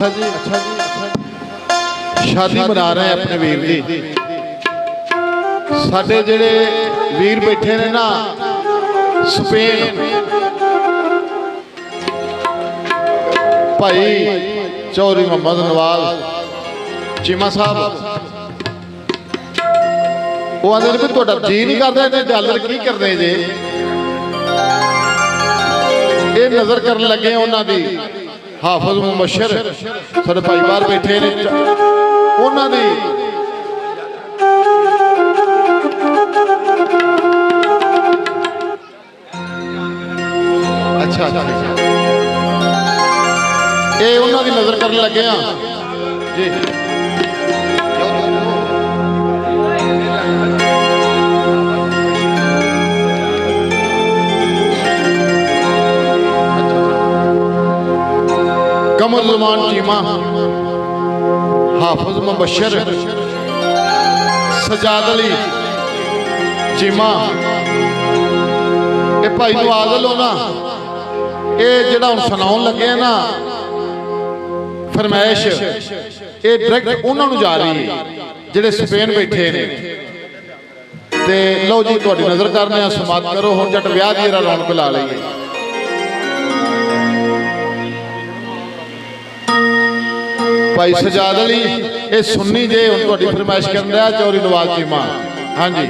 जी शादी मना रहे हैं अपने वीर दी। साडे जेड़े वीर बैठे ने ना स्पेन, भाई चौधरी मोहम्मद नवाज चीमा साहब, वो आंदे भी तुहाडा जी नहीं करदा इन्ने डॉलर की करने जे, ये नज़र करन लगे उन्हां दी। हाफिज मुबशर साडे भाई बाहर बैठे ने, उन्हां दी अच्छा ये उन्हां दी नज़र करन लगे जी। कमर ज़ुमान चीमा, हाफिज मुबशर, सजाद अली चीमा, ये भाई नवाज लो ना, ये जिहड़ा हुण सुनाउण लगे ना फरमाइश, ये डायरैक्ट उन्होंने जा रही है जिहड़े स्पेन बैठे ने। ते लो जी तुहाडी नज़र करने समाप्त करो, हुण जट विआह दी रौनक ला लईए। भाई सजाद अली ये सुन्नी जे हुण तुहाडी फरमाइश करन रहा चौधरी नवाज चीमा। हाँ जी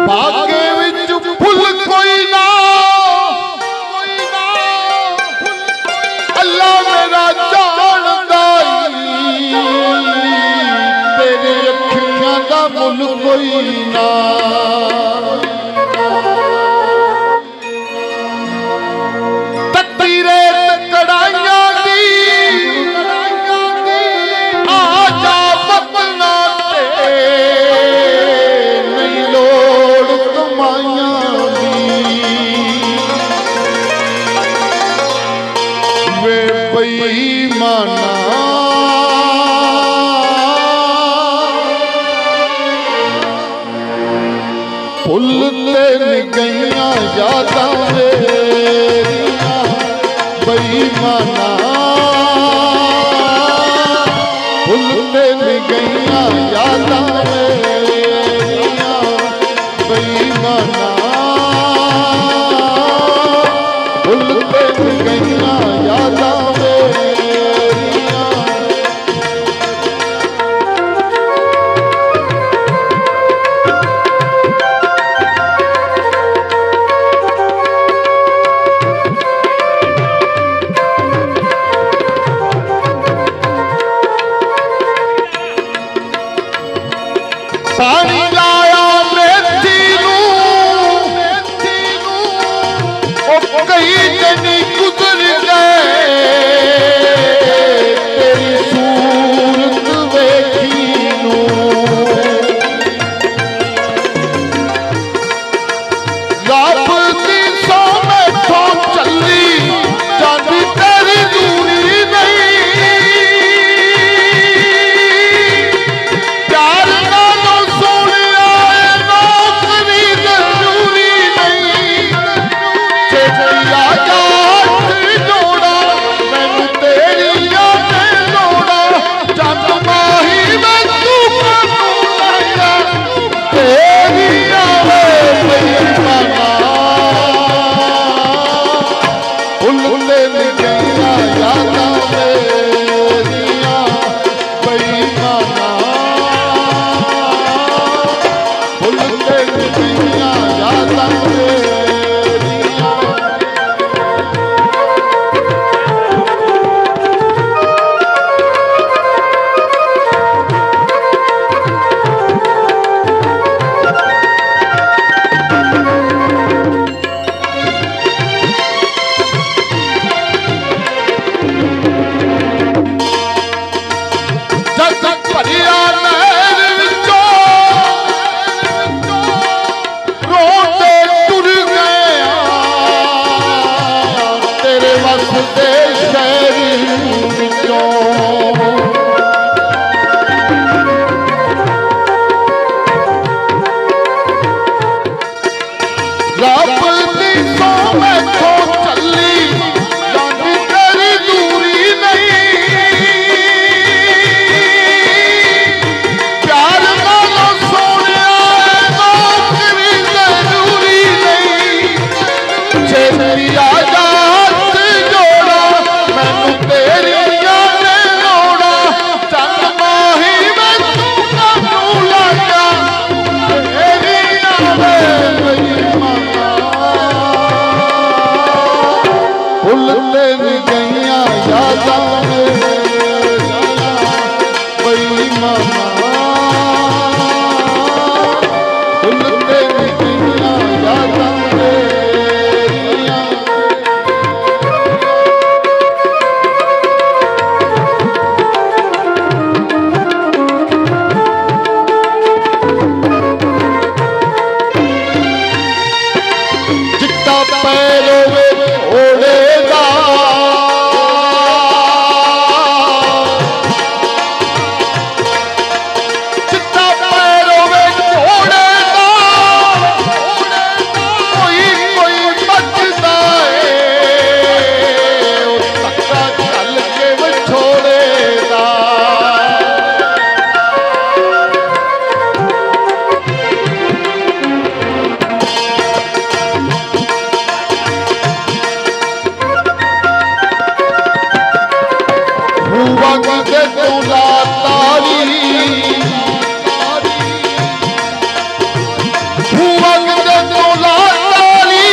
भागे विच फुल कोई ना, अल्लाह मेरा जानदा तेरे अखियां दा मुल कोई ना। भुलते गईया यादां मेरिया बेईमाना, भुलते गईया यादां मेरिया बेईमाना, भुलते गईया यादां पानी लाया मेथी नूं कई दिन गुजर गए, तेरी सूरत वेखी नूं रब दी सौ मैथों चली जांदी तेरी दूरी नहीं। रब दी सौ ਪਿਆ ਜਾ ਹੱਥ ਜੋੜਾ ਮੈਨੂੰ ਤੇਰੀਆਂ ਨੇ ਲੋੜਾ ਚੰਨ ਮਾਹੀ ਵੇ ਤੂੰ ਕਾਨੂੰ ਲਾਇਆ ਤੇਰੀਆਂ ਵੇ ਬੇਈਮਾਨਾ ਭੁੱਲ ਤੇ ਵੀ ਗਈਆਂ ਯਾਦਾਂ ਮੇਰੀਆਂ ਬੇਈਮਾਨਾ ਭੁੱਲ ਤੇ ਵੀ ਗਈਆਂ ਯਾਦਾਂ ਮੇਰੀਆਂ ਚਿੱਟਾ ਪੈਰ ਹੋਵੇ ਘੋੜੇ ਦਾ ਚਿੱਟਾ ਪੈਰ ਹੋਵੇ ਘੋੜੇ ਦਾ ਕੋਈ ਕੋਈ ਬਚਦਾ ਏ ਉਹ ਧੱਕਾ ਚੱਲ ਕੇ ਵਿਛੋੜੇ ਦਾ ਵਗ ਕੇ ਤੂੰ ਲਾ ਤਾਰੀ ਵਗ ਕੇ ਤੂੰ ਲਾ ਤਾਰੀ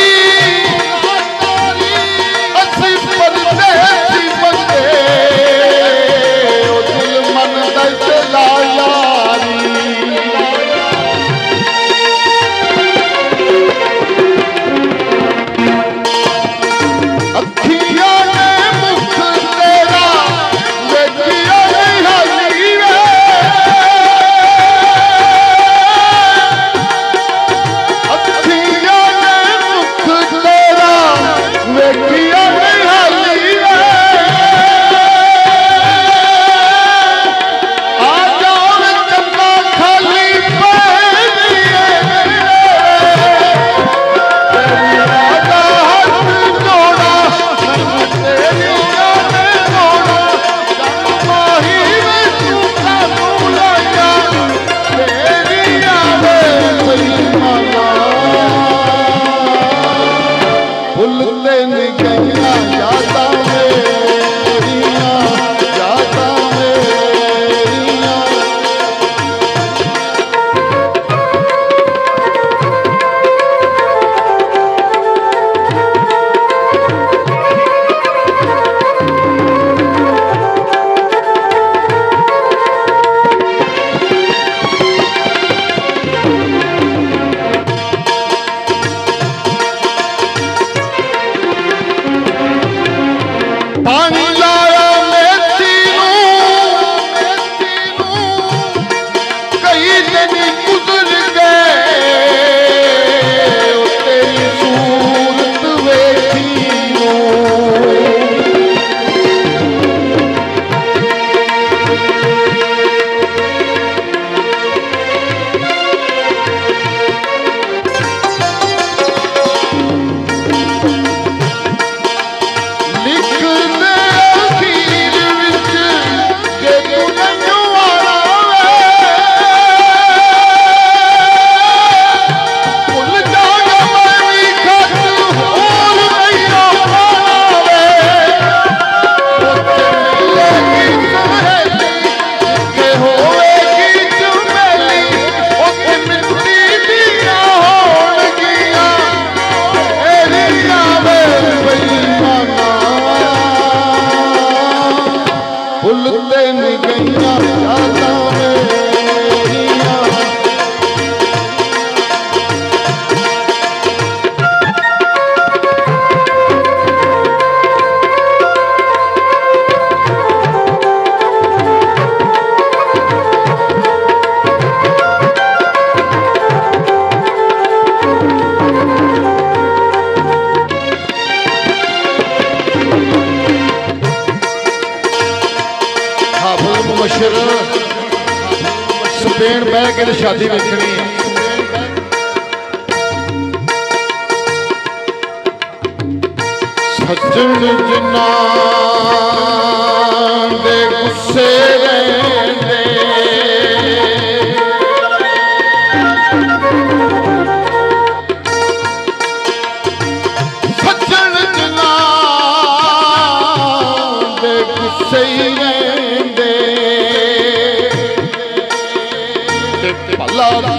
ਅਸੀਂ ਪਰਦੇਸੀ ਬੰਦੇ ਉਹ ਦਿਲ ਮਨ ਦਾ ਚਲਾ ਯਾਰੀ ਅੱਖੀਆਂ ਨੇ ਮੁਖ ਤੇਰਾ ਵੇਖਿਆ ਨਹੀਂ ਹਾਲੀ ਵੇ ਅੱਖੀਆਂ ਨੇ ਮੁਖ ਤੇਰਾ ਵੇਖਿਆ ਨਹੀਂ ਹਾਲੀ ਵੇ ਆ ਜਾਵੇ ਚੰਗਾ ਖਾਲੀ ਪੈਂਦੀ ਏ ਰਾਜਾ ਹੱਥ ਜੋੜਾ ਮੈਨੂੰ ਤੇਰੀਆਂ ਨੇ ਲੋੜਾ ਚੰਨ ਮਾਹੀ ਵੇ ਤੂੰ ਕਾਨੂੰ ਲਾਇਆ ਤੇਰੀਆਂ ਵੇ ਬੇਈਮਾਨਾ ਭੁੱਲ ਤੇ ਨਹੀਂ ਗਈਆਂ ਯਾਦਾਂ ਮੇਰੀਆਂ ਯਾਦਾਂ ਮੇਰੀਆਂ ਪਾਣੀ ਲਾਇਆ ਮੇਥੀ ਨੂੰ ਕਈ ਦਿਨ ਗੁਜ਼ਰ ਗਏ ਉਹ ਤੇਰੀ ਸੂਰਤ ਵੇਖੀ ਨੂੰ ਲਿਖਦੇ ਅਖੀਰ ਵਿੱਚ ਕਿ ਤੂੰ ਨਹੀਂ ਆਉਣਾ ਵੇ ਭੁੱਲ ਜਾਗਾ ਮੈਂ ਵੀ ਖਤ ਹੋਰ ਨਹੀਂ ਆਉਣਾ ਵੇ ਉੱਥੇ ਮਿਲੇਗੀ ਸਹੇਲੀ ਕਿ ਹੋਵੇਗੀ ਚੁਮੇਲੀ ਉੱਥੇ ਮਿੱਟੀ ਦੀਆਂ ਹੋਣਗੀਆਂ ਤੇਰੀਆਂ ਵੇ ਬੇਈਮਾਨਾ ਭੁੱਲ ਤੇ ਨਹੀਂ ਗਈਆਂ ਯਾਦਾਂ ਮੇਰੀਆਂ ਹਾਫਿਜ਼ ਮੁਬਸ਼ਰ ਸਪੇਨ ਬਹਿ ਕੇ ਤੇ ਸ਼ਾਦੀ ਵੇਖਣੀ ਹੈ ਸੱਜਣ ਜਿਨ੍ਹਾਂ ਦੇ ਗੁੱਸੇ ਰਹਿੰਦੇ ਸੱਜਣ ਲਓ